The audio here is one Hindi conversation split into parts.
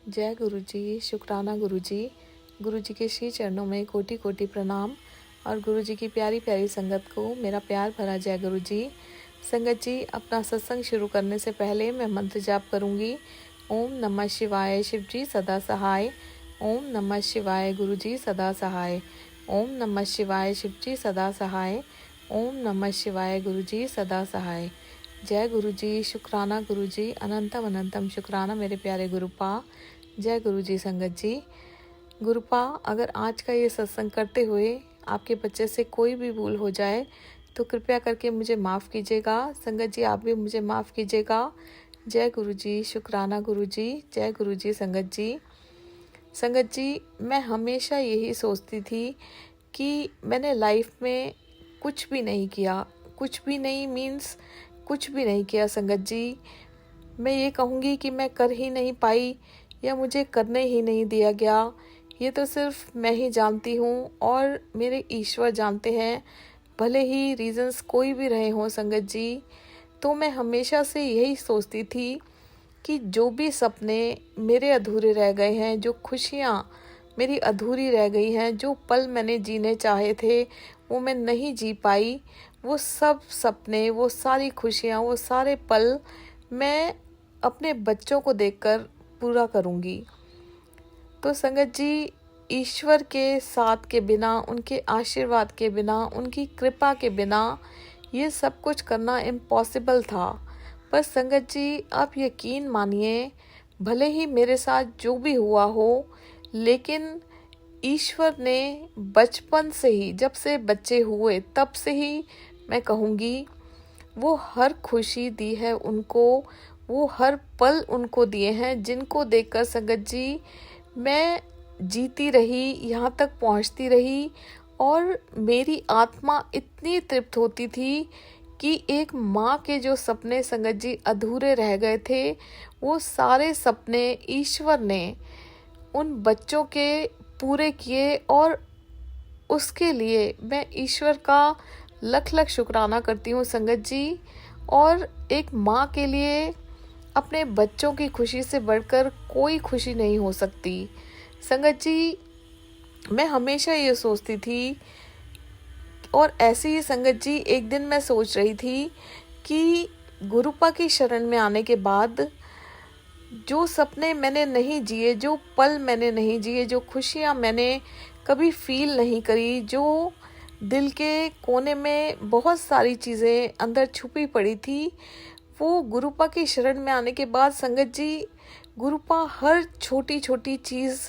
जय गुरु जी, शुक्राना गुरु जी। गुरु जी के श्री चरणों में कोटि कोटि प्रणाम और गुरु जी की प्यारी प्यारी संगत को मेरा प्यार भरा जय गुरु जी। संगत जी, अपना सत्संग शुरू करने से पहले मैं मंत्र जाप करूंगी। ओम नमः शिवाय, शिव जी सदा सहाय। ओम नमः शिवाय, गुरु जी सदा सहाय। ओम नमः शिवाय, शिव जी सदा सहाय। ओम नमः शिवाय, गुरु जी सदा सहाय। जय गुरु जी, शुक्राना गुरु जी, अनंतम अनंतम शुक्राना मेरे प्यारे गुरुपा। जय गुरु जी। संगत जी, गुरुपा, अगर आज का ये सत्संग करते हुए आपके बच्चे से कोई भी भूल हो जाए तो कृपया करके मुझे माफ़ कीजिएगा। संगत जी, आप भी मुझे माफ़ कीजिएगा। जय गुरु जी, शुक्राना गुरु जी। जय गुरु जी। संगत जी, संगत जी, मैं हमेशा यही सोचती थी कि मैंने लाइफ में कुछ भी नहीं किया। कुछ भी नहीं मीन्स कुछ भी नहीं किया। संगत जी, मैं ये कहूँगी कि मैं कर ही नहीं पाई या मुझे करने ही नहीं दिया गया। ये तो सिर्फ मैं ही जानती हूँ और मेरे ईश्वर जानते हैं, भले ही रीजंस कोई भी रहे हों। संगत जी, तो मैं हमेशा से यही सोचती थी कि जो भी सपने मेरे अधूरे रह गए हैं, जो खुशियाँ मेरी अधूरी रह गई हैं, जो पल मैंने जीने चाहे थे वो मैं नहीं जी पाई, वो सब सपने, वो सारी खुशियाँ, वो सारे पल मैं अपने बच्चों को देखकर पूरा करूँगी। तो संगत जी, ईश्वर के साथ के बिना, उनके आशीर्वाद के बिना, उनकी कृपा के बिना ये सब कुछ करना इम्पॉसिबल था। पर संगत जी, आप यकीन मानिए, भले ही मेरे साथ जो भी हुआ हो, लेकिन ईश्वर ने बचपन से ही, जब से बच्चे हुए तब से ही मैं कहूँगी, वो हर खुशी दी है उनको, वो हर पल उनको दिए हैं जिनको देखकर संगत जी मैं जीती रही, यहाँ तक पहुँचती रही। और मेरी आत्मा इतनी तृप्त होती थी कि एक माँ के जो सपने संगत जी अधूरे रह गए थे, वो सारे सपने ईश्वर ने उन बच्चों के पूरे किए। और उसके लिए मैं ईश्वर का लख लख शुक्राना करती हूँ संगत जी। और एक माँ के लिए अपने बच्चों की खुशी से बढ़कर कोई खुशी नहीं हो सकती। संगत जी, मैं हमेशा ये सोचती थी, और ऐसे ही संगत जी एक दिन मैं सोच रही थी कि गुरुपा की शरण में आने के बाद जो सपने मैंने नहीं जिए, जो पल मैंने नहीं जिए, जो खुशियाँ मैंने कभी फील नहीं करी, जो दिल के कोने में बहुत सारी चीज़ें अंदर छुपी पड़ी थी, वो गुरुपा की शरण में आने के बाद संगत जी, गुरुपा हर छोटी छोटी चीज़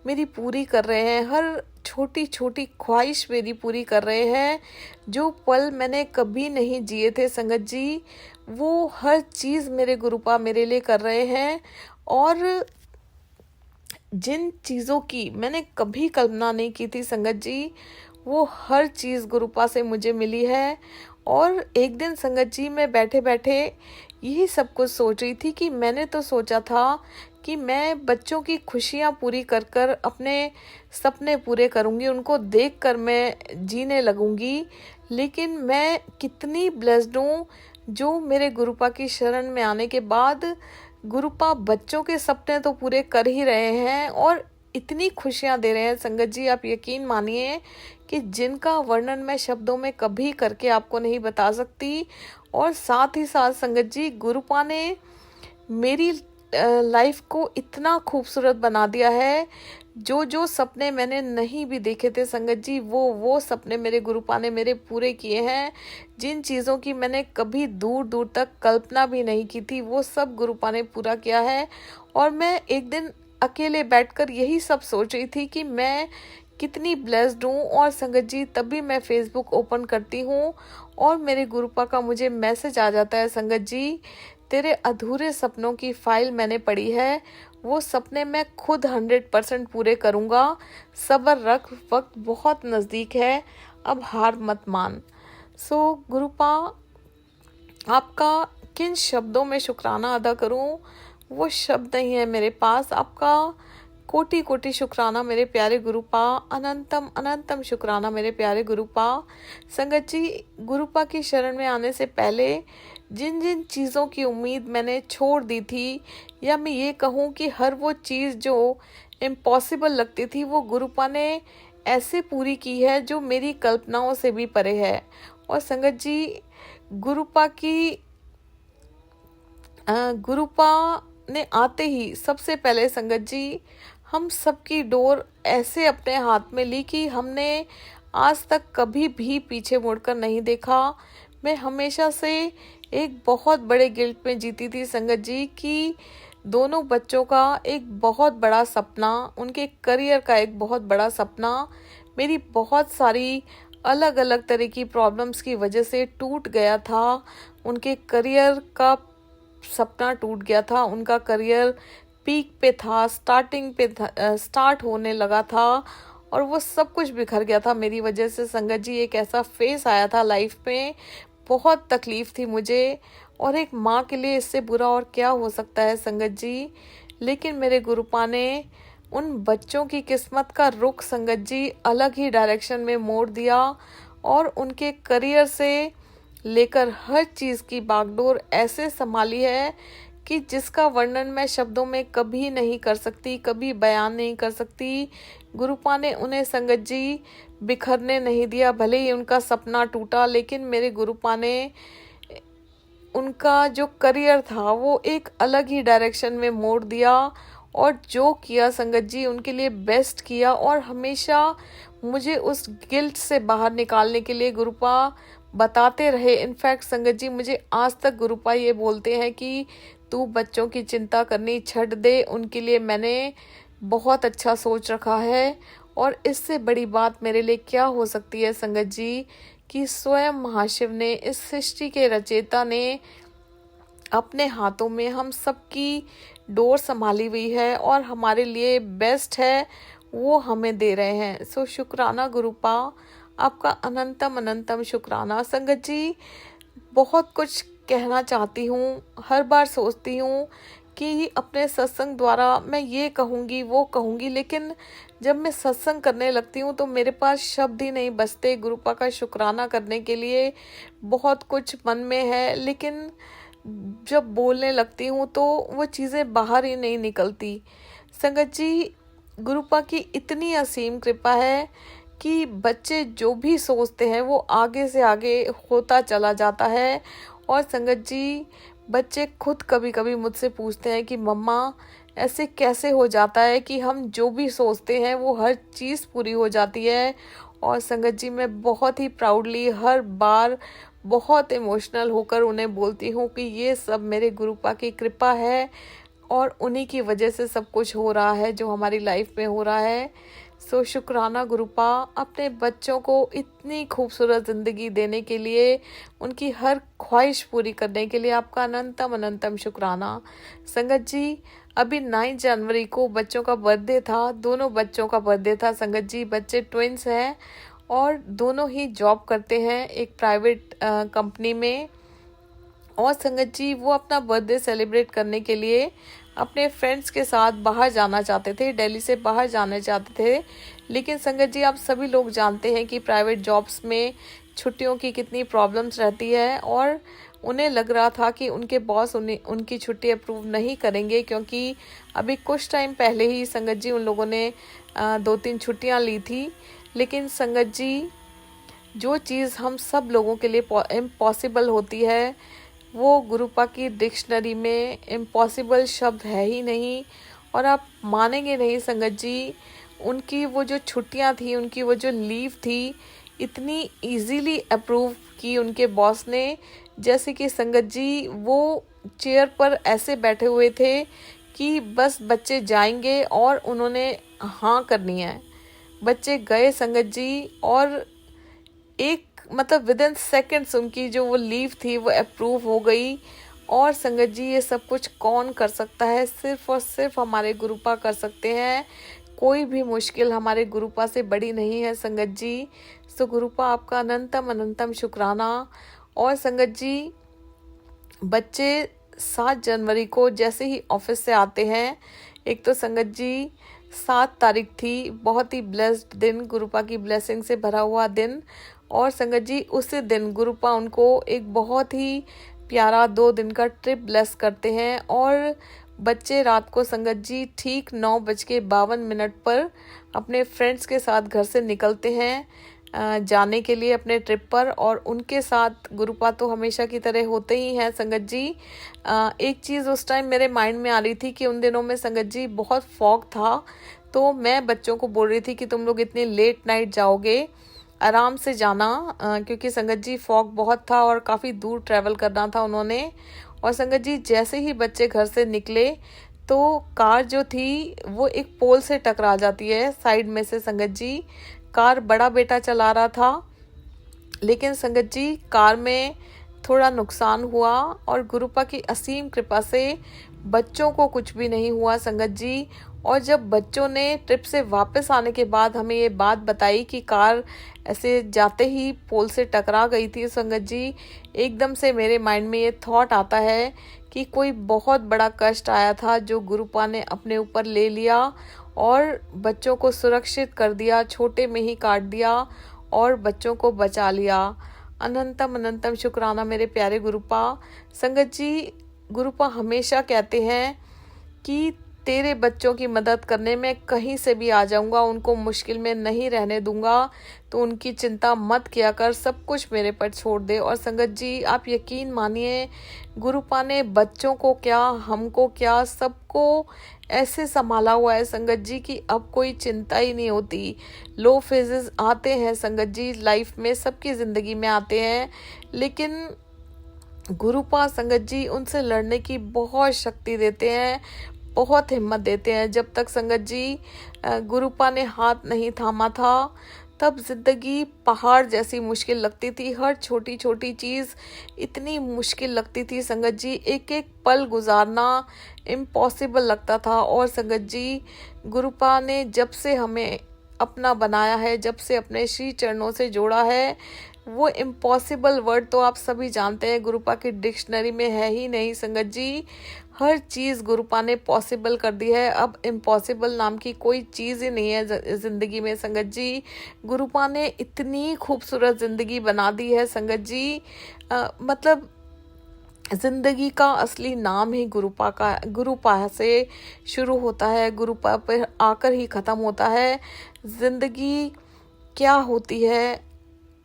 मेरी पूरी कर रहे हैं, हर छोटी छोटी ख्वाहिश मेरी पूरी कर रहे हैं। जो पल मैंने कभी नहीं जिए थे संगत जी, वो हर चीज़ मेरे गुरुपा मेरे लिए कर रहे हैं। और जिन चीज़ों की मैंने कभी कल्पना नहीं की थी संगत जी, वो हर चीज़ गुरुपा से मुझे मिली है। और एक दिन संगत जी, मैं बैठे बैठे यही सब कुछ सोच रही थी कि मैंने तो सोचा था कि मैं बच्चों की खुशियाँ पूरी कर कर अपने सपने पूरे करूँगी, उनको देखकर मैं जीने लगूँगी। लेकिन मैं कितनी ब्लेस्ड हूँ जो मेरे गुरुपा की शरण में आने के बाद गुरुपा बच्चों के सपने तो पूरे कर ही रहे हैं और इतनी खुशियाँ दे रहे हैं संगत जी, आप यकीन मानिए कि जिनका वर्णन मैं शब्दों में कभी करके आपको नहीं बता सकती। और साथ ही साथ संगत जी, गुरुपा ने मेरी लाइफ को इतना खूबसूरत बना दिया है। जो जो सपने मैंने नहीं भी देखे थे संगत जी, वो सपने मेरे गुरुपा ने मेरे पूरे किए हैं। जिन चीज़ों की मैंने कभी दूर दूर तक कल्पना भी नहीं की थी, वो सब गुरुपा ने पूरा किया है। और मैं एक दिन अकेले बैठकर यही सब सोच रही थी कि मैं कितनी ब्लेस्ड हूँ। और संगत जी, तभी मैं फेसबुक ओपन करती हूँ और मेरे गुरुपा का मुझे मैसेज आ जाता है, संगत जी तेरे अधूरे सपनों की फाइल मैंने पढ़ी है, वो सपने मैं खुद 100% पूरे करूँगा, सब्र रख, वक्त बहुत नज़दीक है, अब हार मत मान। सो गुरुपा, आपका किन शब्दों में शुक्राना अदा करूँ, वो शब्द नहीं है मेरे पास। आपका कोटि कोटि शुक्राना मेरे प्यारे गुरुपा, अनंतम अनंतम शुक्राना मेरे प्यारे गुरुपा। संगत जी, गुरुपा की शरण में आने से पहले जिन जिन चीज़ों की उम्मीद मैंने छोड़ दी थी, या मैं ये कहूँ कि हर वो चीज़ जो इम्पॉसिबल लगती थी, वो गुरुपा ने ऐसे पूरी की है जो मेरी कल्पनाओं से भी परे है। और संगत जी, गुरुपा ने आते ही सबसे पहले संगत जी हम सबकी डोर ऐसे अपने हाथ में ली कि हमने आज तक कभी भी पीछे मुड़कर नहीं देखा। मैं हमेशा से एक बहुत बड़े गिल्ट में जीती थी संगत जी कि दोनों बच्चों का एक बहुत बड़ा सपना, उनके करियर का एक बहुत बड़ा सपना मेरी बहुत सारी अलग अलग तरह की प्रॉब्लम्स की वजह से टूट गया था। उनके करियर का सपना टूट गया था, उनका करियर पीक पे था, स्टार्ट होने लगा था, और वो सब कुछ बिखर गया था मेरी वजह से संगत जी। एक ऐसा फेस आया था लाइफ में, बहुत तकलीफ थी मुझे, और एक माँ के लिए इससे बुरा और क्या हो सकता है संगत जी। लेकिन मेरे गुरुपा ने उन बच्चों की किस्मत का रुख संगत जी अलग ही डायरेक्शन में मोड़ दिया, और उनके करियर से लेकर हर चीज़ की बागडोर ऐसे संभाली है कि जिसका वर्णन मैं शब्दों में कभी नहीं कर सकती, कभी बयान नहीं कर सकती। गुरुपा ने उन्हें संगत जी बिखरने नहीं दिया, भले ही उनका सपना टूटा, लेकिन मेरे गुरुपा ने उनका जो करियर था वो एक अलग ही डायरेक्शन में मोड़ दिया, और जो किया संगत जी उनके लिए बेस्ट किया। और हमेशा मुझे उस गिल्ट से बाहर निकालने के लिए गुरुपा बताते रहे। इनफैक्ट संगत जी, मुझे आज तक गुरुपा ये बोलते हैं कि तू बच्चों की चिंता करनी छੱਡ दे, उनके लिए मैंने बहुत अच्छा सोच रखा है। और इससे बड़ी बात मेरे लिए क्या हो सकती है संगत जी कि स्वयं महाशिव ने, इस सृष्टि के रचयिता ने अपने हाथों में हम सबकी डोर संभाली हुई है, और हमारे लिए बेस्ट है वो हमें दे रहे हैं। सो शुक्राना गुरुपा, आपका अनंतम अनंतम शुक्राना। संगत जी, बहुत कुछ कहना चाहती हूँ, हर बार सोचती हूँ कि अपने सत्संग द्वारा मैं ये कहूँगी वो कहूँगी, लेकिन जब मैं सत्संग करने लगती हूँ तो मेरे पास शब्द ही नहीं बचते गुरुपा का शुक्राना करने के लिए। बहुत कुछ मन में है, लेकिन जब बोलने लगती हूँ तो वो चीज़ें बाहर ही नहीं निकलती। संगत जी, गुरुपा की इतनी असीम कृपा है कि बच्चे जो भी सोचते हैं वो आगे से आगे होता चला जाता है। और संगत जी, बच्चे खुद कभी कभी मुझसे पूछते हैं कि मम्मा ऐसे कैसे हो जाता है कि हम जो भी सोचते हैं वो हर चीज़ पूरी हो जाती है। और संगत जी, मैं बहुत ही प्राउडली हर बार बहुत इमोशनल होकर उन्हें बोलती हूँ कि ये सब मेरे गुरुपा की कृपा है, और उन्हीं की वजह से सब कुछ हो रहा है जो हमारी लाइफ में हो रहा है। सो शुक्राना गुरुपा, अपने बच्चों को इतनी खूबसूरत ज़िंदगी देने के लिए, उनकी हर ख्वाहिश पूरी करने के लिए आपका अनंतम अनंतम शुक्राना। संगत जी, अभी 9 जनवरी को बच्चों का बर्थडे था, दोनों बच्चों का बर्थडे था संगत जी। बच्चे ट्विंस हैं और दोनों ही जॉब करते हैं एक प्राइवेट कंपनी में। और संगत जी, वो अपना बर्थडे सेलिब्रेट करने के लिए अपने फ्रेंड्स के साथ बाहर जाना चाहते थे, दिल्ली से बाहर जाना चाहते थे। लेकिन संगत जी, आप सभी लोग जानते हैं कि प्राइवेट जॉब्स में छुट्टियों की कितनी प्रॉब्लम्स रहती है, और उन्हें लग रहा था कि उनके बॉस उनकी छुट्टी अप्रूव नहीं करेंगे, क्योंकि अभी कुछ टाइम पहले ही संगत जी उन लोगों ने 2-3 छुट्टियां ली थी। लेकिन संगत जी, जो चीज़ हम सब लोगों के लिए इम्पॉसिबल होती है, वो गुरुपा की डिक्शनरी में इम्पॉसिबल शब्द है ही नहीं। और आप मानेंगे नहीं संगत जी, उनकी वो जो छुट्टियां थी, उनकी वो जो लीव थी, इतनी इजीली अप्रूव की उनके बॉस ने, जैसे कि संगत जी वो चेयर पर ऐसे बैठे हुए थे कि बस बच्चे जाएंगे और उन्होंने हाँ करनी है। बच्चे गए संगत जी, और एक मतलब विद इन सेकेंड्स उनकी जो वो लीव थी वो अप्रूव हो गई। और संगत जी, ये सब कुछ कौन कर सकता है? सिर्फ और सिर्फ हमारे गुरुपा कर सकते हैं। कोई भी मुश्किल हमारे गुरुपा से बड़ी नहीं है संगत जी। सो गुरुपा, आपका अनंतम अनंतम शुक्राना। और संगत जी, बच्चे 7 जनवरी को जैसे ही ऑफिस से आते हैं, एक तो संगत जी 7 तारीख थी, बहुत ही ब्लेस्ड दिन, गुरुपा की ब्लेसिंग से भरा हुआ दिन। और संगत जी उसी दिन गुरुपा उनको एक बहुत ही प्यारा 2 दिन का ट्रिप ब्लेस करते हैं। और बच्चे रात को संगत जी ठीक 9:52 पर अपने फ्रेंड्स के साथ घर से निकलते हैं जाने के लिए अपने ट्रिप पर। और उनके साथ गुरुपा तो हमेशा की तरह होते ही हैं संगत जी। एक चीज़ उस टाइम मेरे माइंड में आ रही थी कि उन दिनों में संगत जी बहुत फॉग था, तो मैं बच्चों को बोल रही थी कि तुम लोग इतनी लेट नाइट जाओगे, आराम से जाना, क्योंकि संगत जी फॉग बहुत था और काफ़ी दूर ट्रैवल करना था उन्होंने। और संगत जी जैसे ही बच्चे घर से निकले तो कार जो थी वो एक पोल से टकरा जाती है साइड में से। संगत जी कार बड़ा बेटा चला रहा था, लेकिन संगत जी कार में थोड़ा नुकसान हुआ और गुरुपा की असीम कृपा से बच्चों को कुछ भी नहीं हुआ संगत जी। और जब बच्चों ने ट्रिप से वापस आने के बाद हमें ये बात बताई कि कार ऐसे जाते ही पोल से टकरा गई थी संगत जी, एकदम से मेरे माइंड में ये थॉट आता है कि कोई बहुत बड़ा कष्ट आया था जो गुरुपा ने अपने ऊपर ले लिया और बच्चों को सुरक्षित कर दिया, छोटे में ही काट दिया और बच्चों को बचा लिया। अनंतम अनंतम शुक्राना मेरे प्यारे गुरुपा। संगत जी गुरुपा हमेशा कहते हैं कि तेरे बच्चों की मदद करने में कहीं से भी आ जाऊंगा, उनको मुश्किल में नहीं रहने दूंगा, तो उनकी चिंता मत किया कर, सब कुछ मेरे पर छोड़ दे। और संगत जी आप यकीन मानिए गुरुपा ने बच्चों को क्या, हमको क्या, सबको ऐसे संभाला हुआ है संगत जी कि अब कोई चिंता ही नहीं होती। लो फेजेस आते हैं संगत जी लाइफ में, सबकी ज़िंदगी में आते हैं, लेकिन गुरुपा संगत जी उनसे लड़ने की बहुत शक्ति देते हैं, बहुत हिम्मत देते हैं। जब तक संगत जी गुरुपा ने हाथ नहीं थामा था तब जिंदगी पहाड़ जैसी मुश्किल लगती थी, हर छोटी छोटी चीज़ इतनी मुश्किल लगती थी संगत जी, एक एक पल गुजारना इम्पॉसिबल लगता था। और संगत जी गुरुपा ने जब से हमें अपना बनाया है, जब से अपने श्री चरणों से जोड़ा है, वो इम्पॉसिबल वर्ड तो आप सभी जानते हैं गुरुपा की डिक्शनरी में है ही नहीं संगत जी। हर चीज़ गुरुपा ने पॉसिबल कर दी है, अब इम्पॉसिबल नाम की कोई चीज़ ही नहीं है ज़िंदगी में संगत जी। गुरुपा ने इतनी खूबसूरत ज़िंदगी बना दी है संगत जी, मतलब जिंदगी का असली नाम ही गुरुपा से शुरू होता है, गुरुपा पर आकर ही ख़त्म होता है। जिंदगी क्या होती है,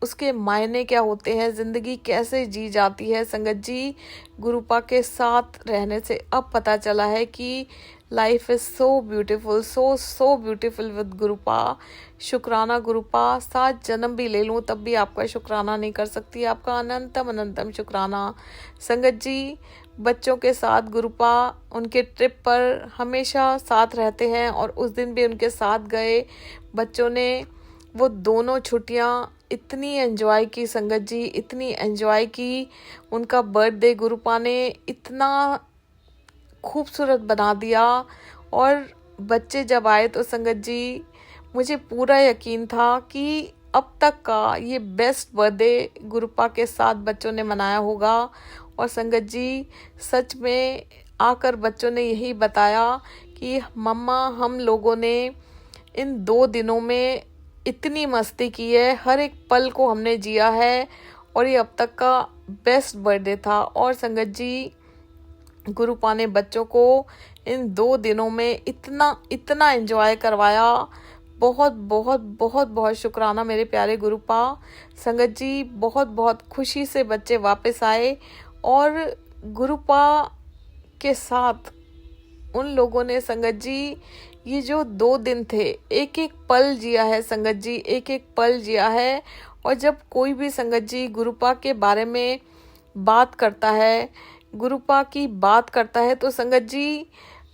उसके मायने क्या होते हैं, ज़िंदगी कैसे जी जाती है संगत जी, गुरुपा के साथ रहने से अब पता चला है कि life is so beautiful, so beautiful with Gurupa. शुक्राना गुरुपा, 7 जन्म भी ले लूँ तब भी आपका शुक्राना नहीं कर सकती, आपका अनंतम अनंतम शुक्राना। संगत जी बच्चों के साथ गुरुपा उनके ट्रिप पर हमेशा साथ रहते हैं और उस दिन भी उनके साथ गए। बच्चों ने वो दोनों छुट्टियाँ इतनी एंजॉय की संगत जी, इतनी एंजॉय की। उनका बर्थडे गुरुपा ने इतना खूबसूरत बना दिया और बच्चे जब आए तो संगत जी मुझे पूरा यकीन था कि अब तक का ये बेस्ट बर्थडे गुरुपा के साथ बच्चों ने मनाया होगा। और संगत जी सच में आकर बच्चों ने यही बताया कि मम्मा हम लोगों ने इन 2 दिनों में इतनी मस्ती की है, हर एक पल को हमने जिया है और ये अब तक का बेस्ट बर्थडे था। और संगत जी गुरुपा ने बच्चों को इन 2 दिनों में इतना एंजॉय करवाया। बहुत बहुत बहुत बहुत शुक्राना मेरे प्यारे गुरुपा। संगत जी बहुत बहुत खुशी से बच्चे वापस आए और गुरुपा के साथ उन लोगों ने संगत जी ये जो 2 दिन थे एक एक पल जिया है संगत जी, एक एक पल जिया है। और जब कोई भी संगत जी गुरुपा के बारे में बात करता है, गुरुपा की बात करता है, तो संगत जी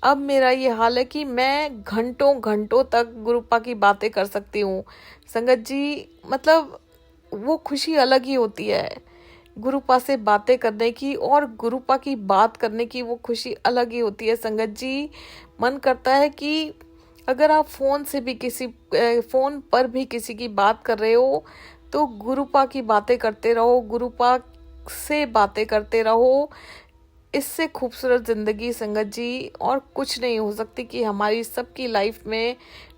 अब मेरा ये हाल है कि मैं घंटों घंटों तक गुरुपा की बातें कर सकती हूँ संगत जी। मतलब वो खुशी अलग ही होती है गुरुपा से बातें करने की, और गुरुपा की बात करने की वो खुशी अलग ही होती है संगत जी। मन करता है कि अगर आप फ़ोन पर भी किसी की बात कर रहे हो तो गुरुपा की बातें करते रहो, गुरुपा से बातें करते रहो। इससे खूबसूरत ज़िंदगी संगत जी और कुछ नहीं हो सकती कि हमारी सबकी लाइफ में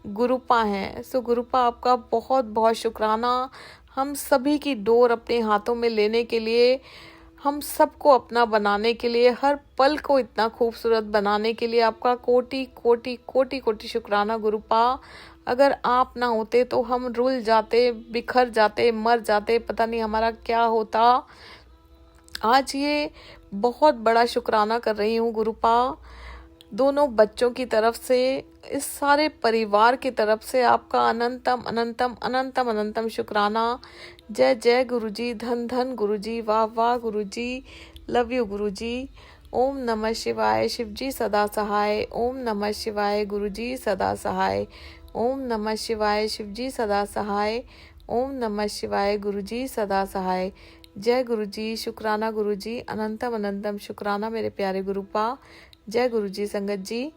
गुरुपा हैं। सो गुरुपा आपका बहुत बहुत शुक्राना, हम सभी की डोर अपने हाथों में लेने के लिए, हम सबको अपना बनाने के लिए, हर पल को इतना खूबसूरत बनाने के लिए आपका कोटि कोटि कोटि कोटि शुक्राना गुरुपा। अगर आप ना होते तो हम रुल जाते, बिखर जाते, मर जाते, पता नहीं हमारा क्या होता। आज ये बहुत बड़ा शुक्राना कर रही हूँ गुरुपा, दोनों बच्चों की तरफ से, इस सारे परिवार की तरफ से आपका अनंतम अनंतम अनंतम अनंतम शुक्राना। जय जय गुरुजी, धन धन गुरुजी, वाह वाह गुरुजी, लव यू गुरुजी। ओम नमः शिवाय, शिवजी सदा सहाय। ओम नमः शिवाय, गुरुजी सदा सहाय। ओम नमः शिवाय, शिवजी सदा सहाय। ओम नमः शिवाय, गुरुजी सदा सहाय। जय गुरुजी, शुक्राना गुरुजी, अनंतम अनंतम शुक्राना मेरे प्यारे गुरुपा। जय गुरुजी संगत जी।